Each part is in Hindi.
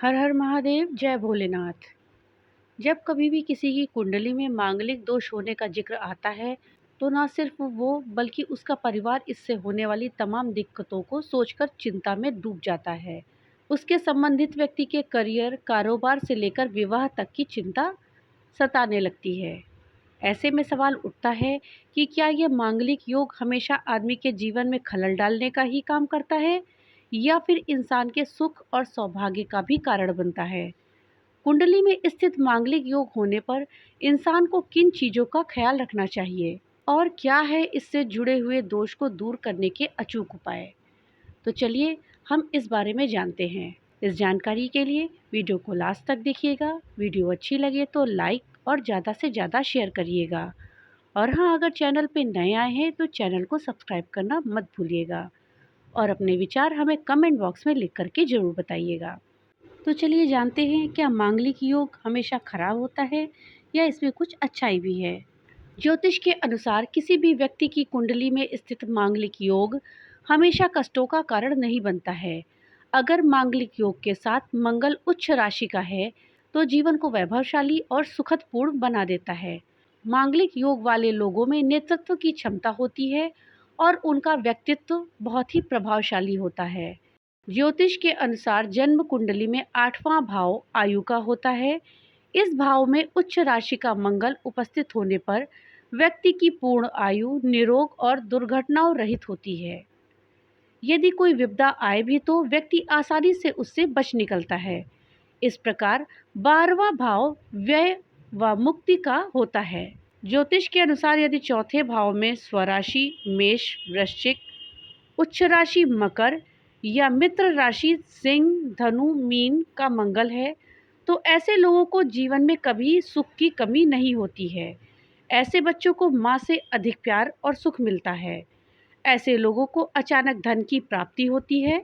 हर हर महादेव, जय भोलेनाथ। जब कभी भी किसी की कुंडली में मांगलिक दोष होने का जिक्र आता है, तो ना सिर्फ वो बल्कि उसका परिवार इससे होने वाली तमाम दिक्कतों को सोचकर चिंता में डूब जाता है। उसके संबंधित व्यक्ति के करियर, कारोबार से लेकर विवाह तक की चिंता सताने लगती है। ऐसे में सवाल उठता है कि क्या यह मांगलिक योग हमेशा आदमी के जीवन में खलल डालने का ही काम करता है, या फिर इंसान के सुख और सौभाग्य का भी कारण बनता है। कुंडली में स्थित मांगलिक योग होने पर इंसान को किन चीज़ों का ख्याल रखना चाहिए, और क्या है इससे जुड़े हुए दोष को दूर करने के अचूक उपाय। तो चलिए हम इस बारे में जानते हैं। इस जानकारी के लिए वीडियो को लास्ट तक देखिएगा। वीडियो अच्छी लगे तो लाइक और ज़्यादा से ज़्यादा शेयर करिएगा। और हाँ, अगर चैनल पे नए आए हैं तो चैनल को सब्सक्राइब करना मत भूलिएगा, और अपने विचार हमें कमेंट बॉक्स में लिख करके ज़रूर बताइएगा। तो चलिए जानते हैं, क्या मांगलिक योग हमेशा खराब होता है या इसमें कुछ अच्छाई भी है। ज्योतिष के अनुसार किसी भी व्यक्ति की कुंडली में स्थित मांगलिक योग हमेशा कष्टों का कारण नहीं बनता है। अगर मांगलिक योग के साथ मंगल उच्च राशि का है तो जीवन को वैभवशाली और सुखदपूर्ण बना देता है। मांगलिक योग वाले लोगों में नेतृत्व की क्षमता होती है और उनका व्यक्तित्व बहुत ही प्रभावशाली होता है। ज्योतिष के अनुसार जन्म कुंडली में 8वां भाव आयु का होता है। इस भाव में उच्च राशि का मंगल उपस्थित होने पर व्यक्ति की पूर्ण आयु निरोग और दुर्घटनाओं रहित होती है। यदि कोई विपदा आए भी तो व्यक्ति आसानी से उससे बच निकलता है। इस प्रकार 12वां भाव व्यय व मुक्ति का होता है। ज्योतिष के अनुसार यदि चौथे भाव में स्वराशि मेष, वृश्चिक, उच्च राशि मकर या मित्र राशि सिंह, धनु, मीन का मंगल है, तो ऐसे लोगों को जीवन में कभी सुख की कमी नहीं होती है। ऐसे बच्चों को माँ से अधिक प्यार और सुख मिलता है। ऐसे लोगों को अचानक धन की प्राप्ति होती है।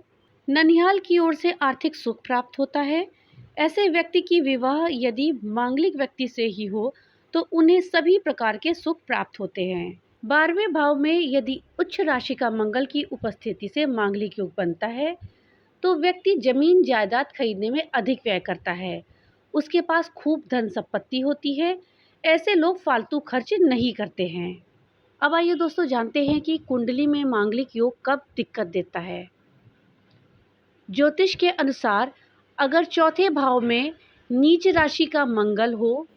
ननिहाल की ओर से आर्थिक सुख प्राप्त होता है। ऐसे व्यक्ति की विवाह यदि मांगलिक व्यक्ति से ही हो तो उन्हें सभी प्रकार के सुख प्राप्त होते हैं। 12वें भाव में यदि उच्च राशि का मंगल की उपस्थिति से मांगलिक योग बनता है तो व्यक्ति जमीन जायदाद खरीदने में अधिक व्यय करता है। उसके पास खूब धन संपत्ति होती है। ऐसे लोग फालतू खर्च नहीं करते हैं। अब आइए दोस्तों जानते हैं कि कुंडली में मांगलिक योग कब दिक्कत देता है। ज्योतिष के अनुसार अगर चौथे भाव में नीच राशि का मंगल हो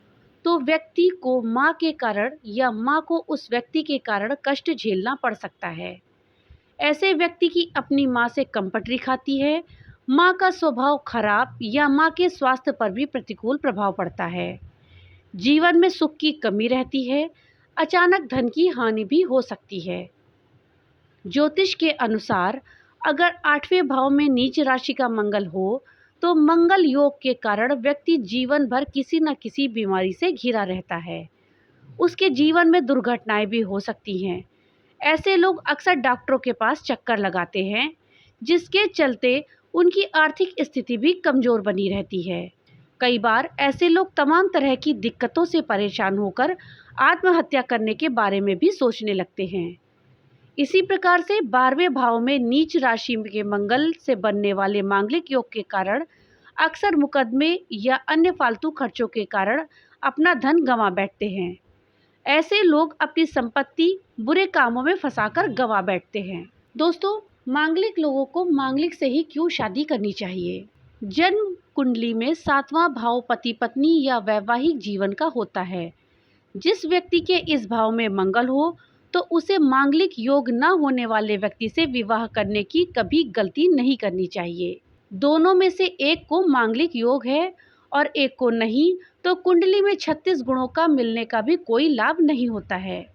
तो व्यक्ति को माँ के कारण या माँ को उस व्यक्ति के कारण कष्ट झेलना पड़ सकता है। ऐसे व्यक्ति की अपनी माँ से कम पटरी खाती है। माँ का स्वभाव खराब या माँ के स्वास्थ्य पर भी प्रतिकूल प्रभाव पड़ता है। जीवन में सुख की कमी रहती है। अचानक धन की हानि भी हो सकती है। ज्योतिष के अनुसार अगर 8वें भाव में नीच राशि का मंगल हो तो मंगल योग के कारण व्यक्ति जीवन भर किसी न किसी बीमारी से घिरा रहता है। उसके जीवन में दुर्घटनाएं भी हो सकती हैं। ऐसे लोग अक्सर डॉक्टरों के पास चक्कर लगाते हैं, जिसके चलते उनकी आर्थिक स्थिति भी कमजोर बनी रहती है। कई बार ऐसे लोग तमाम तरह की दिक्कतों से परेशान होकर आत्महत्या करने के बारे में भी सोचने लगते हैं। इसी प्रकार से 12वें भाव में नीच राशि के मंगल से बनने वाले मांगलिक योग के कारण अक्सर मुकदमे या अन्य फालतू खर्चों के कारण अपना धन गंवा बैठते हैं। ऐसे लोग अपनी संपत्ति बुरे कामों में फंसाकर गंवा बैठते हैं। दोस्तों, मांगलिक लोगों को मांगलिक से ही क्यों शादी करनी चाहिए। जन्म कुंडली में 7वां भाव पति पत्नी या वैवाहिक जीवन का होता है। जिस व्यक्ति के इस भाव में मंगल हो तो उसे मांगलिक योग न होने वाले व्यक्ति से विवाह करने की कभी गलती नहीं करनी चाहिए। दोनों में से एक को मांगलिक योग है और एक को नहीं, तो कुंडली में 36 गुणों का मिलने का भी कोई लाभ नहीं होता है।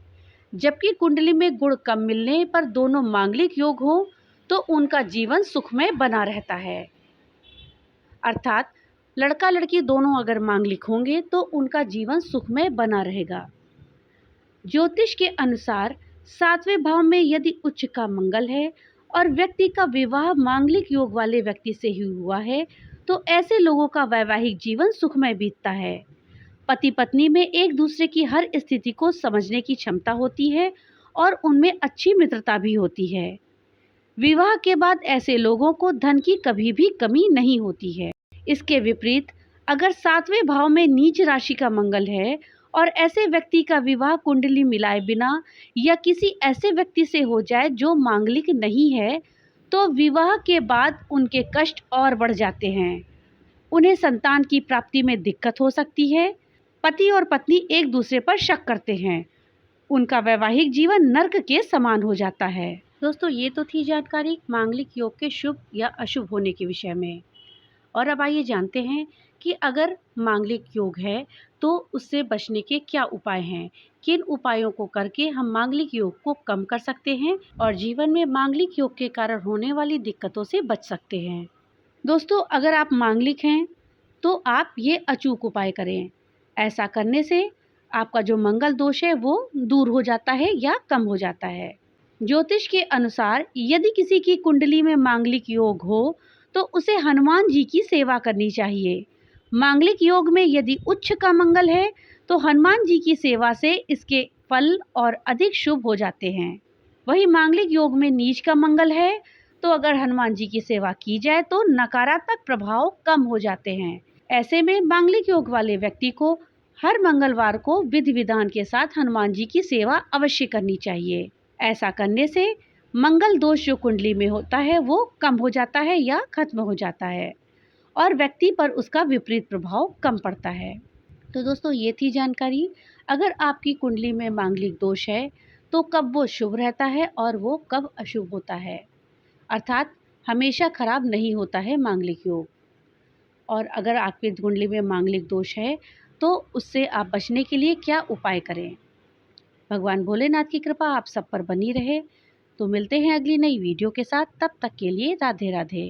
जबकि कुंडली में गुण कम मिलने पर दोनों मांगलिक योग हो तो उनका जीवन सुखमय बना रहता है। अर्थात लड़का लड़की दोनों अगर मांगलिक होंगे तो उनका जीवन सुखमय बना रहेगा। ज्योतिष के अनुसार 7वें भाव में यदि उच्च का मंगल है और व्यक्ति का विवाह मांगलिक योग वाले व्यक्ति से ही हुआ है तो ऐसे लोगों का वैवाहिक जीवन सुखमय बीतता है। पति पत्नी में एक दूसरे की हर स्थिति को समझने की क्षमता होती है और उनमें अच्छी मित्रता भी होती है। विवाह के बाद ऐसे लोगों को धन की कभी भी कमी नहीं होती है। इसके विपरीत अगर 7वें भाव में नीच राशि का मंगल है और ऐसे व्यक्ति का विवाह कुंडली मिलाए बिना या किसी ऐसे व्यक्ति से हो जाए जो मांगलिक नहीं है, तो विवाह के बाद उनके कष्ट और बढ़ जाते हैं। उन्हें संतान की प्राप्ति में दिक्कत हो सकती है। पति और पत्नी एक दूसरे पर शक करते हैं। उनका वैवाहिक जीवन नर्क के समान हो जाता है। दोस्तों, ये तो थी जानकारी मांगलिक योग के शुभ या अशुभ होने के विषय में। और अब आइए जानते हैं कि अगर मांगलिक योग है तो उससे बचने के क्या उपाय हैं, किन उपायों को करके हम मांगलिक योग को कम कर सकते हैं और जीवन में मांगलिक योग के कारण होने वाली दिक्कतों से बच सकते हैं। दोस्तों, अगर आप मांगलिक हैं तो आप ये अचूक उपाय करें। ऐसा करने से आपका जो मंगल दोष है वो दूर हो जाता है या कम हो जाता है। ज्योतिष के अनुसार यदि किसी की कुंडली में मांगलिक योग हो तो उसे हनुमान जी की सेवा करनी चाहिए। मांगलिक योग में यदि उच्च का मंगल है तो हनुमान जी की सेवा से इसके फल और अधिक शुभ हो जाते हैं। वही मांगलिक योग में नीच का मंगल है तो अगर हनुमान जी की सेवा की जाए तो नकारात्मक प्रभाव कम हो जाते हैं। ऐसे में मांगलिक योग वाले व्यक्ति को हर मंगलवार को विधि विधान के साथ हनुमान जी की सेवा अवश्य करनी चाहिए। ऐसा करने से मंगल दोष जो कुंडली में होता है वो कम हो जाता है या खत्म हो जाता है और व्यक्ति पर उसका विपरीत प्रभाव कम पड़ता है। तो दोस्तों, ये थी जानकारी। अगर आपकी कुंडली में मांगलिक दोष है तो कब वो शुभ रहता है और वो कब अशुभ होता है, अर्थात हमेशा खराब नहीं होता है मांगलिक योग। और अगर आपकी कुंडली में मांगलिक दोष है तो उससे आप बचने के लिए क्या उपाय करें। भगवान भोलेनाथ की कृपा आप सब पर बनी रहे। तो मिलते हैं अगली नई वीडियो के साथ। तब तक के लिए राधे राधे।